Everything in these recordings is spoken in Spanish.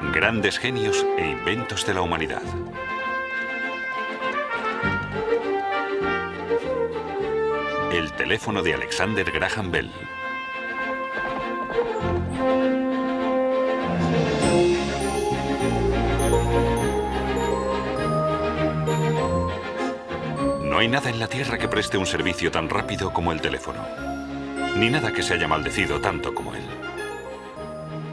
Grandes genios e inventos de la humanidad. El teléfono de Alexander Graham Bell. No hay nada en la Tierra que preste un servicio tan rápido como el teléfono, ni nada que se haya maldecido tanto como él.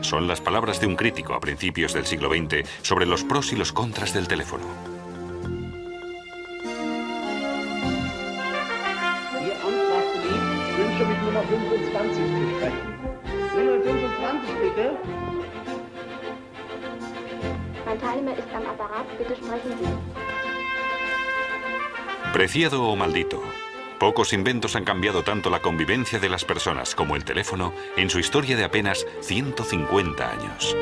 Son las palabras de un crítico a principios del siglo XX sobre los pros y los contras del teléfono. Preciado o maldito, pocos inventos han cambiado tanto la convivencia de las personas como el teléfono en su historia de apenas 150 años.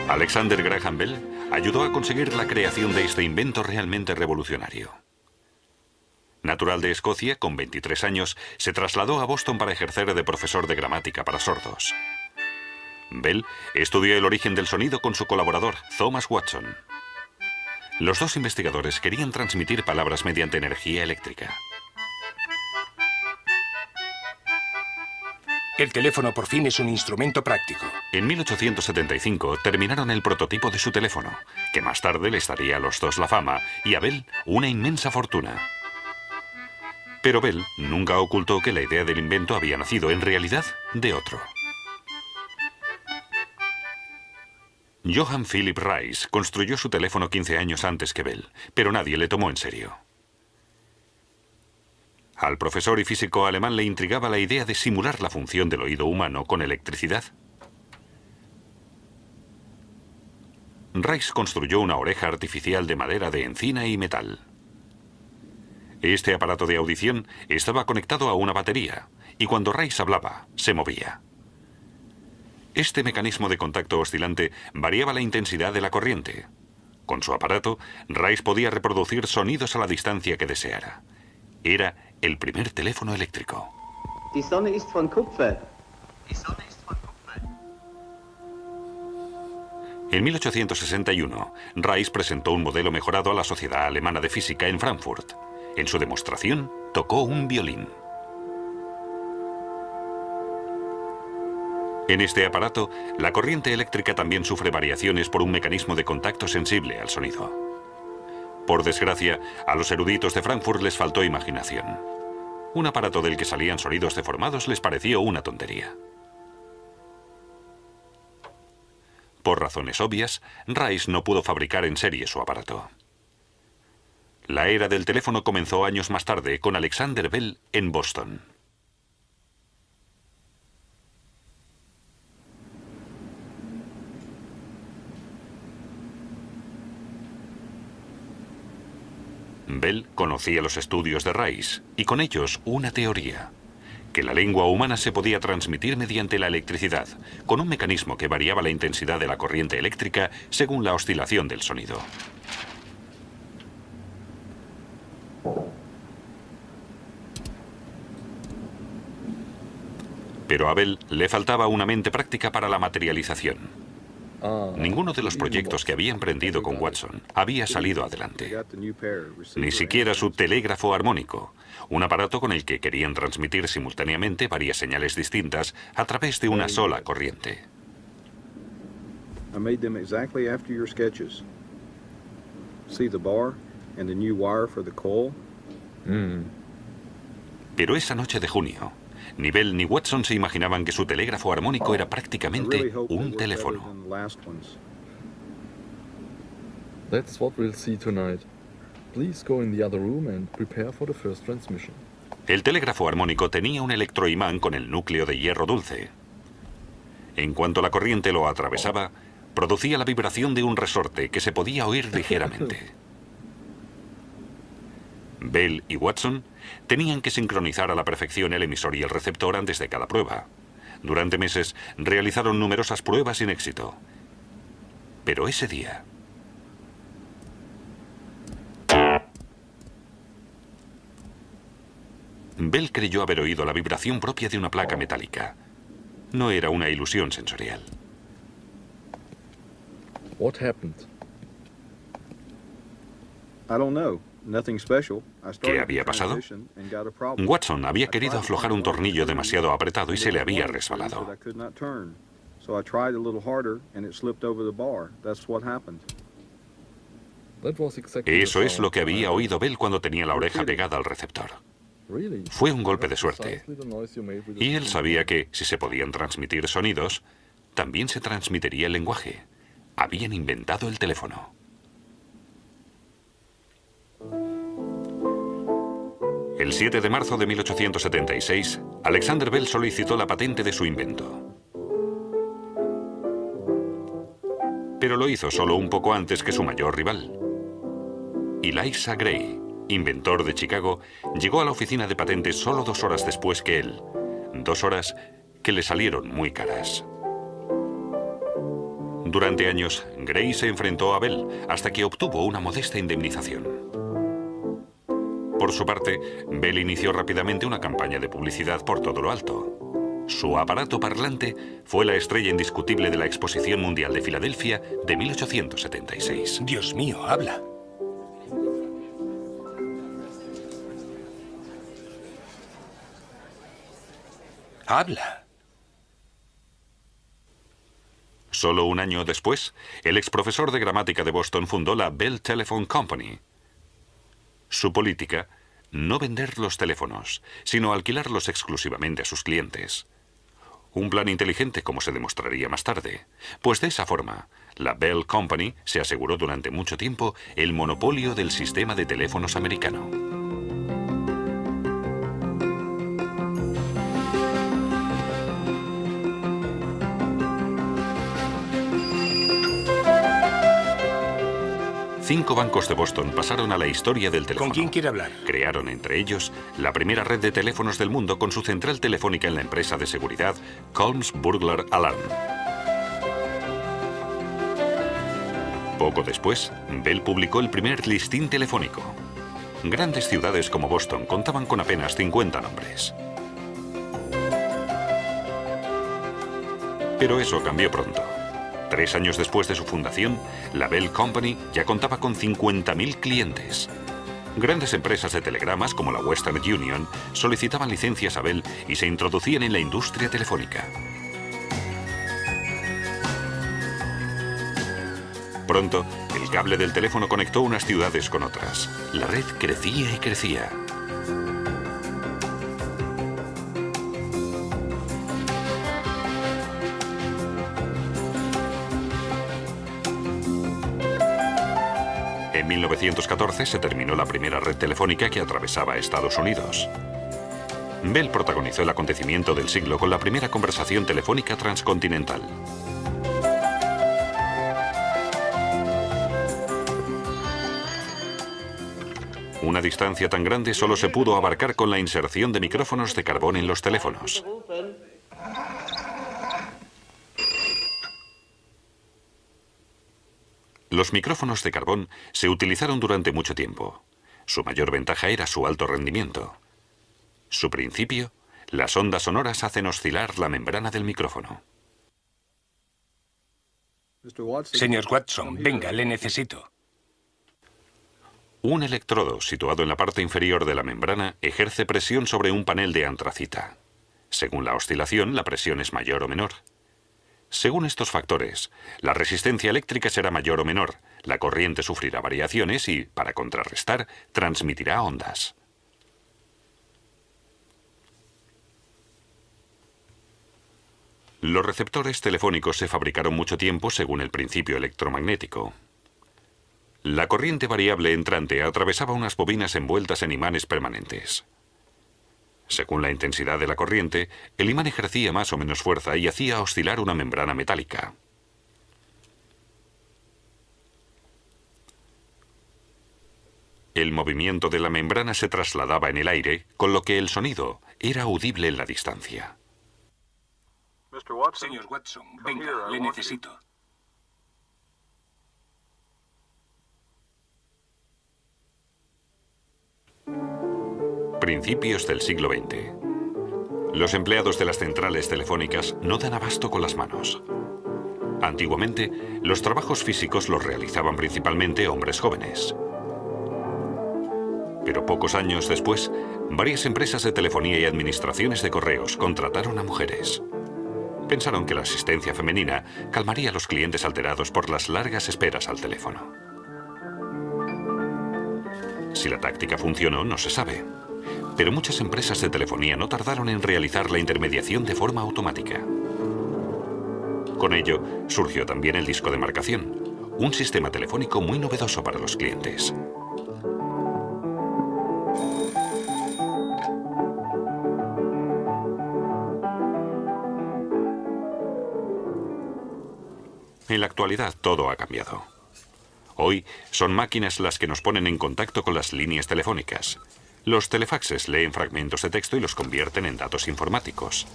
Alexander Graham Bell ayudó a conseguir la creación de este invento realmente revolucionario. Natural de Escocia, con 23 años, se trasladó a Boston para ejercer de profesor de gramática para sordos. Bell estudió el origen del sonido con su colaborador, Thomas Watson. Los dos investigadores querían transmitir palabras mediante energía eléctrica. El teléfono por fin es un instrumento práctico. En 1875 terminaron el prototipo de su teléfono, que más tarde les daría a los dos la fama y a Bell una inmensa fortuna. Pero Bell nunca ocultó que la idea del invento había nacido, en realidad, de otro. Johann Philipp Reis construyó su teléfono 15 años antes que Bell, pero nadie le tomó en serio. Al profesor y físico alemán le intrigaba la idea de simular la función del oído humano con electricidad. Reis construyó una oreja artificial de madera de encina y metal. Este aparato de audición estaba conectado a una batería, y cuando Reis hablaba, se movía. Este mecanismo de contacto oscilante variaba la intensidad de la corriente. Con su aparato, Reis podía reproducir sonidos a la distancia que deseara. Era el primer teléfono eléctrico. Die Sonne ist von Kupfer. En 1861, Reis presentó un modelo mejorado a la Sociedad Alemana de Física en Frankfurt. En su demostración, tocó un violín. En este aparato, la corriente eléctrica también sufre variaciones por un mecanismo de contacto sensible al sonido. Por desgracia, a los eruditos de Frankfurt les faltó imaginación. Un aparato del que salían sonidos deformados les pareció una tontería. Por razones obvias, Reis no pudo fabricar en serie su aparato. La era del teléfono comenzó años más tarde con Alexander Bell en Boston. Bell conocía los estudios de Reis y con ellos una teoría: que la lengua humana se podía transmitir mediante la electricidad, con un mecanismo que variaba la intensidad de la corriente eléctrica según la oscilación del sonido. Pero a Bell le faltaba una mente práctica para la materialización. Ninguno de los proyectos que había emprendido con Watson había salido adelante. Ni siquiera su telégrafo armónico, un aparato con el que querían transmitir simultáneamente varias señales distintas a través de una sola corriente. Pero esa noche de junio, ni Bell ni Watson se imaginaban que su telégrafo armónico era prácticamente un teléfono. That's what we'll see tonight. Please go in the other room and prepare for the first transmission. El telégrafo armónico tenía un electroimán con el núcleo de hierro dulce. En cuanto la corriente lo atravesaba, producía la vibración de un resorte que se podía oír ligeramente. Bell y Watson tenían que sincronizar a la perfección el emisor y el receptor antes de cada prueba. Durante meses realizaron numerosas pruebas sin éxito. Pero ese día... Bell creyó haber oído la vibración propia de una placa metálica. No era una ilusión sensorial. What happened? I don't know. Nothing special. I started ¿Qué había pasado? the transition and got a problem. Watson había querido aflojar un tornillo demasiado apretado y se le había resbalado. I could not turn. So I tried a little harder and it slipped over the bar. That's what happened. That was exactly the Eso es sound lo que había I heard. oído Bell cuando tenía la oreja pegada al receptor. Really? Fue un golpe de That's suerte. precisely the noise you made with the Y él phone. sabía que, si se podían transmitir sonidos, también se transmitiría el lenguaje. Habían inventado el teléfono. El 7 de marzo de 1876, Alexander Bell solicitó la patente de su invento. Pero lo hizo solo un poco antes que su mayor rival. Eliza Gray, inventor de Chicago, llegó a la oficina de patentes solo 2 horas después que él. 2 horas que le salieron muy caras. Durante años, Gray se enfrentó a Bell hasta que obtuvo una modesta indemnización. Por su parte, Bell inició rápidamente una campaña de publicidad por todo lo alto. Su aparato parlante fue la estrella indiscutible de la Exposición Mundial de Filadelfia de 1876. Dios mío, habla. Habla. Solo un año después, el exprofesor de gramática de Boston fundó la Bell Telephone Company. Su política, no vender los teléfonos, sino alquilarlos exclusivamente a sus clientes. Un plan inteligente, como se demostraría más tarde, pues de esa forma, la Bell Company se aseguró durante mucho tiempo el monopolio del sistema de teléfonos americano. Cinco bancos de Boston pasaron a la historia del teléfono. ¿Con quién quiere hablar? Crearon entre ellos la primera red de teléfonos del mundo con su central telefónica en la empresa de seguridad Colms Burglar Alarm. Poco después, Bell publicó el primer listín telefónico. Grandes ciudades como Boston contaban con apenas 50 nombres. Pero eso cambió pronto. 3 años después de su fundación, la Bell Company ya contaba con 50.000 clientes. Grandes empresas de telegramas como la Western Union solicitaban licencias a Bell y se introducían en la industria telefónica. Pronto, el cable del teléfono conectó unas ciudades con otras. La red crecía y crecía. En 1914 se terminó la primera red telefónica que atravesaba Estados Unidos. Bell protagonizó el acontecimiento del siglo con la primera conversación telefónica transcontinental. Una distancia tan grande solo se pudo abarcar con la inserción de micrófonos de carbón en los teléfonos. Los micrófonos de carbón se utilizaron durante mucho tiempo. Su mayor ventaja era su alto rendimiento. Su principio, las ondas sonoras hacen oscilar la membrana del micrófono. Señor Watson, venga, le necesito. Un electrodo situado en la parte inferior de la membrana ejerce presión sobre un panel de antracita. Según la oscilación, la presión es mayor o menor. Según estos factores, la resistencia eléctrica será mayor o menor, la corriente sufrirá variaciones y, para contrarrestar, transmitirá ondas. Los receptores telefónicos se fabricaron mucho tiempo según el principio electromagnético. La corriente variable entrante atravesaba unas bobinas envueltas en imanes permanentes. Según la intensidad de la corriente, el imán ejercía más o menos fuerza y hacía oscilar una membrana metálica. El movimiento de la membrana se trasladaba en el aire, con lo que el sonido era audible en la distancia. Señor Watson, venga, le necesito. principios del siglo XX. Los empleados de las centrales telefónicas no dan abasto con las manos. Antiguamente, los trabajos físicos los realizaban principalmente hombres jóvenes. Pero pocos años después, varias empresas de telefonía y administraciones de correos contrataron a mujeres. Pensaron que la asistencia femenina calmaría a los clientes alterados por las largas esperas al teléfono. Si la táctica funcionó, no se sabe. Pero muchas empresas de telefonía no tardaron en realizar la intermediación de forma automática. Con ello, surgió también el disco de marcación, un sistema telefónico muy novedoso para los clientes. En la actualidad todo ha cambiado. Hoy son máquinas las que nos ponen en contacto con las líneas telefónicas. Los telefaxes leen fragmentos de texto y los convierten en datos informáticos.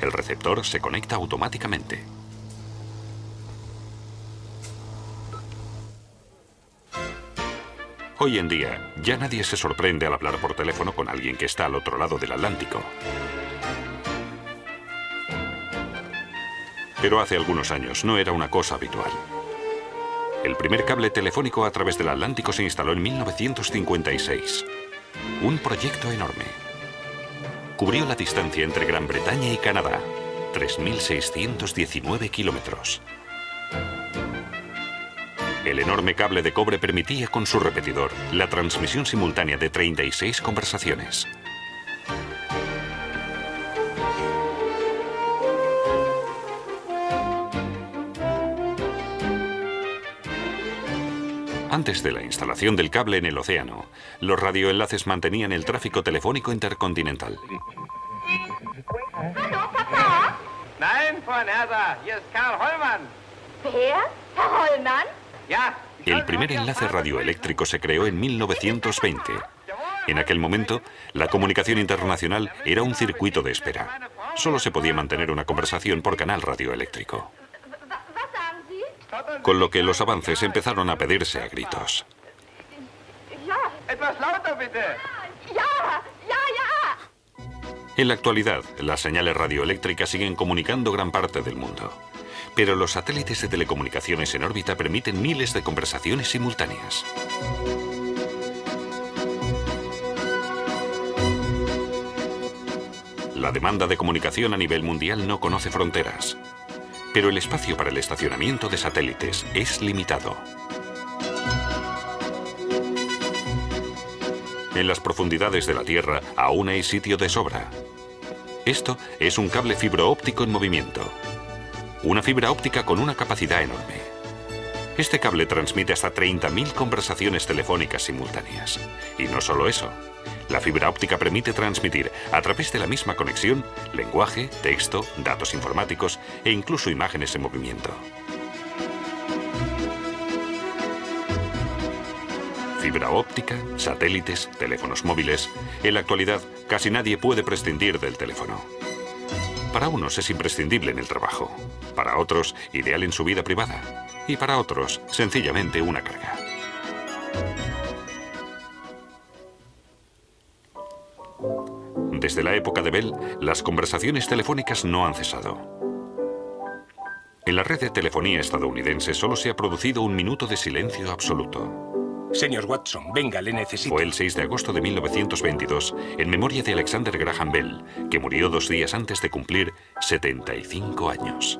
El receptor se conecta automáticamente. Hoy en día, ya nadie se sorprende al hablar por teléfono con alguien que está al otro lado del Atlántico. Pero hace algunos años no era una cosa habitual. El primer cable telefónico a través del Atlántico se instaló en 1956. Un proyecto enorme. Cubrió la distancia entre Gran Bretaña y Canadá, 3.619 kilómetros. El enorme cable de cobre permitía con su repetidor la transmisión simultánea de 36 conversaciones. Antes de la instalación del cable en el océano, los radioenlaces mantenían el tráfico telefónico intercontinental. Hallo, Papa. Nein, Frau Nersa, hier ist Karl Hollmann. Wer? Herr Hollmann? Ja. El primer enlace radioeléctrico se creó en 1920. En aquel momento, la comunicación internacional era un circuito de espera. Solo se podía mantener una conversación por canal radioeléctrico. Was sagen Sie? Con lo que los avances empezaron a pedirse a gritos. Ja. Etwas lauter, bitte. Ja, ja, ja. En la actualidad, las señales radioeléctricas siguen comunicando gran parte del mundo. Pero los satélites de telecomunicaciones en órbita permiten miles de conversaciones simultáneas. La demanda de comunicación a nivel mundial no conoce fronteras. Pero el espacio para el estacionamiento de satélites es limitado. En las profundidades de la Tierra aún hay sitio de sobra. Esto es un cable fibra óptico en movimiento. Una fibra óptica con una capacidad enorme. Este cable transmite hasta 30.000 conversaciones telefónicas simultáneas. Y no solo eso. La fibra óptica permite transmitir, a través de la misma conexión, lenguaje, texto, datos informáticos e incluso imágenes en movimiento. Fibra óptica, satélites, teléfonos móviles. En la actualidad, casi nadie puede prescindir del teléfono. Para unos es imprescindible en el trabajo, para otros ideal en su vida privada y para otros sencillamente una carga. Desde la época de Bell, las conversaciones telefónicas no han cesado. En la red de telefonía estadounidense solo se ha producido un minuto de silencio absoluto. Señor Watson, venga, le necesito. Fue el 6 de agosto de 1922, en memoria de Alexander Graham Bell, que murió 2 días antes de cumplir 75 años.